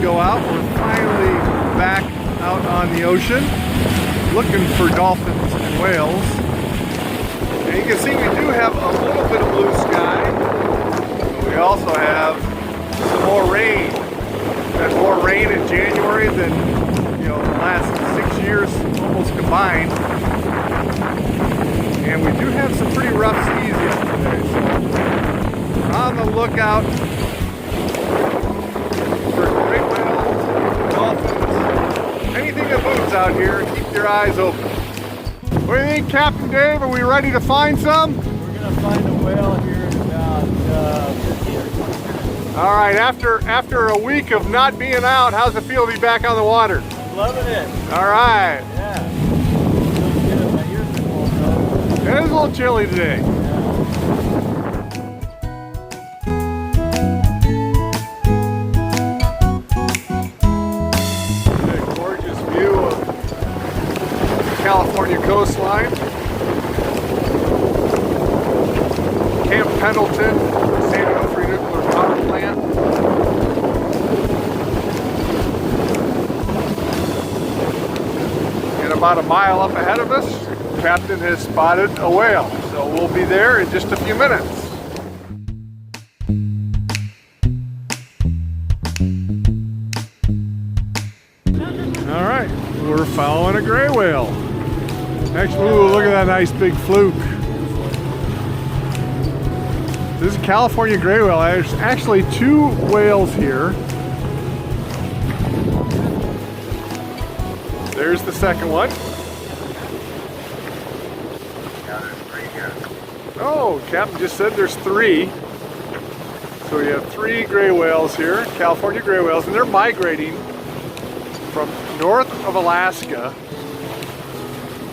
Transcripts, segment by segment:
go out. We're finally back out on the ocean looking for dolphins and whales. And you can see we do have a little bit of blue sky. But we also have some more rain. We've had more rain in January than the last 6 years almost combined. And we do have some pretty rough seas yesterday, so we're on the lookout for great whales, dolphins, anything that moves out here. Keep your eyes open. What do you think, Captain Dave? Are we ready to find some? We're going to find a whale here in about 15 or 20 minutes. All right, after a week of not being out, how's it feel to be back on the water? I'm loving it. All right. Yeah. Feels good. My ears are full, though. It is a little chilly today. A gorgeous view of the California coastline. Camp Pendleton, San Free Nuclear Power Plant. And about a mile up ahead of us, Captain has spotted a whale, so we'll be there in just a few minutes. All right, we're following a gray whale. Actually, ooh, look at that nice big fluke. This is a California gray whale. There's actually two whales here. There's the second one. Oh, Captain just said there's three. So we have three gray whales here, California gray whales, and they're migrating from north of Alaska,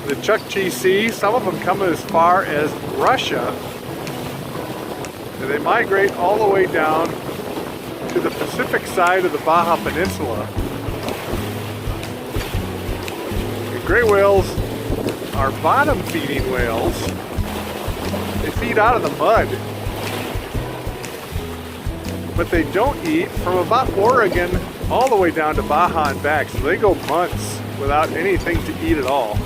the Chukchi Sea. Some of them come as far as Russia. And they migrate all the way down to the Pacific side of the Baja Peninsula. The gray whales are bottom feeding whales. They feed out of the mud, but they don't eat from about Oregon all the way down to Baja and back, so they go months without anything to eat at all.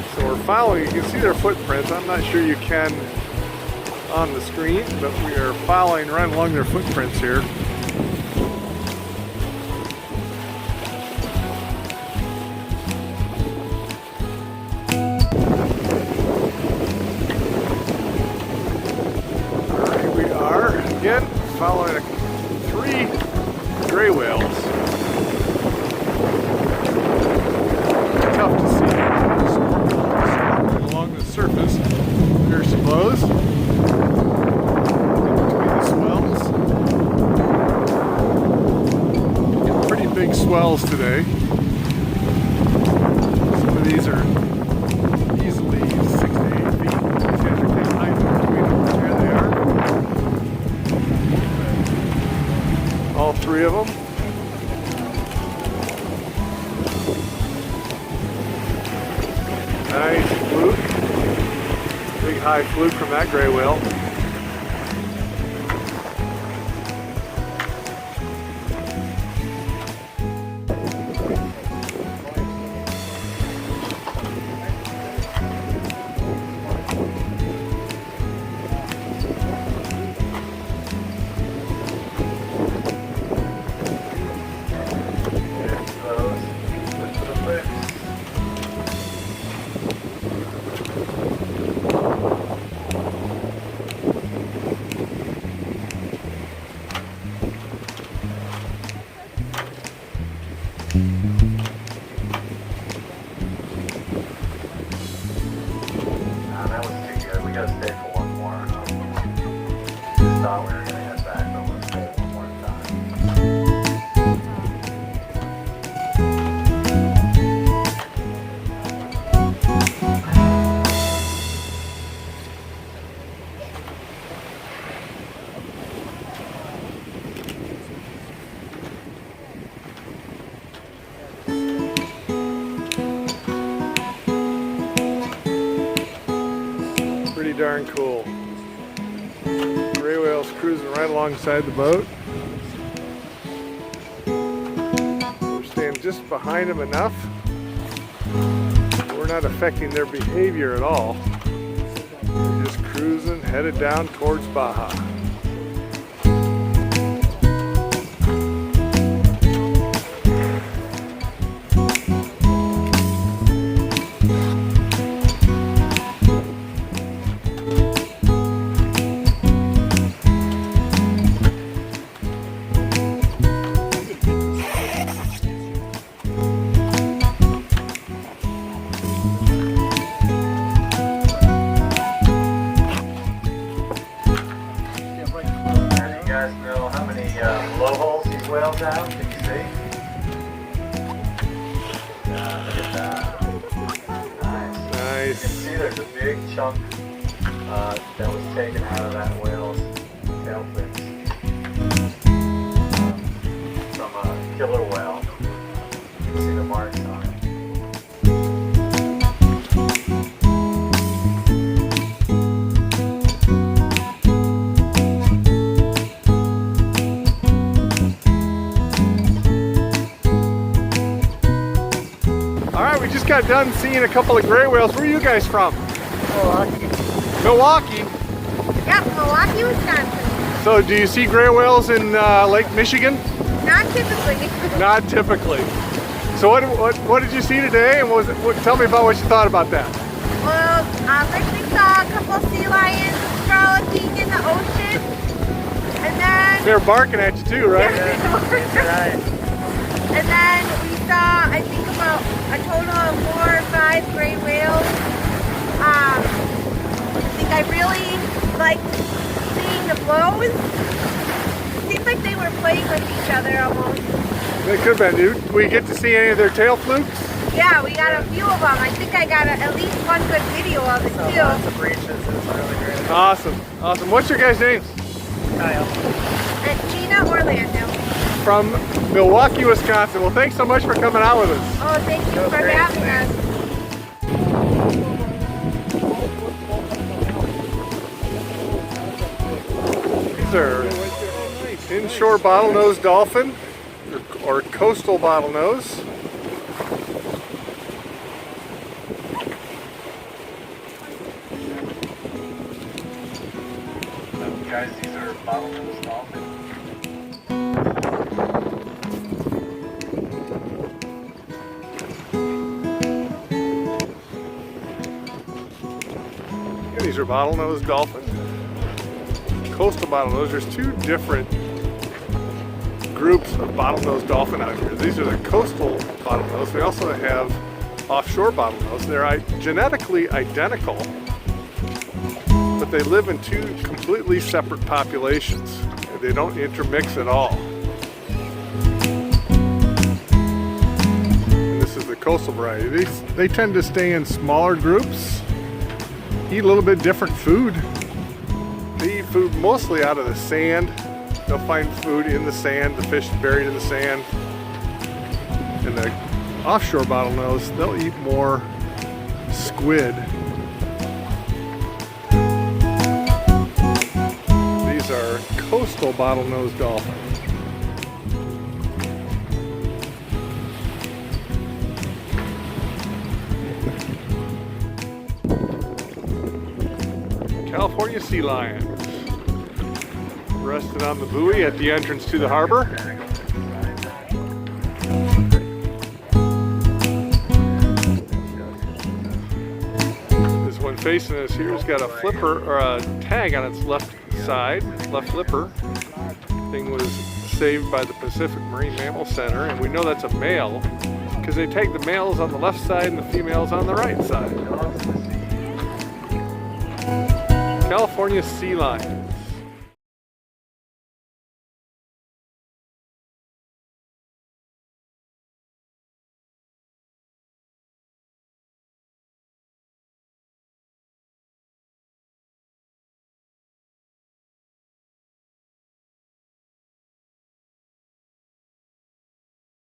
So we're following, you can see their footprints. I'm not sure you can on the screen, but we are following right along their footprints here. Again, following three gray whales. Tough to see. Snorkeling along the surface. There's some lows between the swells. Getting pretty big swells today. Some of these are easily 6 to 8 feet. These guys are getting high between them. There they are. All three of them. Nice fluke. Big high fluke from that gray whale. That was too good. We gotta stay for one more. Thought we were gonna head back, but we'll stay one more time. Pretty darn cool. Gray whales cruising cruising right alongside the boat. We're staying just behind them enough. We're not affecting their behavior at all. We're just cruising, headed down towards Baja. Know how many blowholes these whales have? Can you see? Yeah, look at that. Nice. Nice. You can see there's a big chunk that was taken out of that whale's tail fins from a killer whale. You can see the marks on it. We just got done seeing a couple of gray whales. Where are you guys from? Milwaukee. Milwaukee. Yep, Milwaukee, Wisconsin. So do you see gray whales in Lake Michigan? Not typically. Not typically. So what did you see today, and tell me about what you thought about that? Well, first we saw a couple sea lions frolicking in the ocean, and then They were barking at you too, right? and then we saw, I think, about a total of 4 or 5 gray whales. I think I really liked seeing the blows. Seems like they were playing with each other almost. They could have been, dude. We get to see any of their tail flukes? Yeah, we got a few of them. I think I got at least one good video of it too. Lots of breaches. It's really great. Awesome, awesome. What's your guys' names? Kyle. And Gina, Orlando. From Milwaukee, Wisconsin. Well, thanks so much for coming out with us. Oh, thank you for having us. These are inshore bottlenose dolphin or coastal bottlenose. Guys, these are bottlenose dolphins. These are bottlenose dolphins. Coastal bottlenose. There's 2 different groups of bottlenose dolphin out here. These are the coastal bottlenose. We also have offshore bottlenose. They're genetically identical, but they live in 2 completely separate populations. They don't intermix at all. And this is the coastal variety. They tend to stay in smaller groups, eat a little bit different food. They eat food mostly out of the sand. They'll find food in the sand, the fish buried in the sand. And the offshore bottlenose, they'll eat more squid. These are coastal bottlenose dolphins. California sea lions rested on the buoy at the entrance to the harbor. This one facing us here has got a flipper or a tag on its left side, left flipper. Thing was saved by the Pacific Marine Mammal Center, and we know that's a male because they tag the males on the left side and the females on the right side. California sea lions.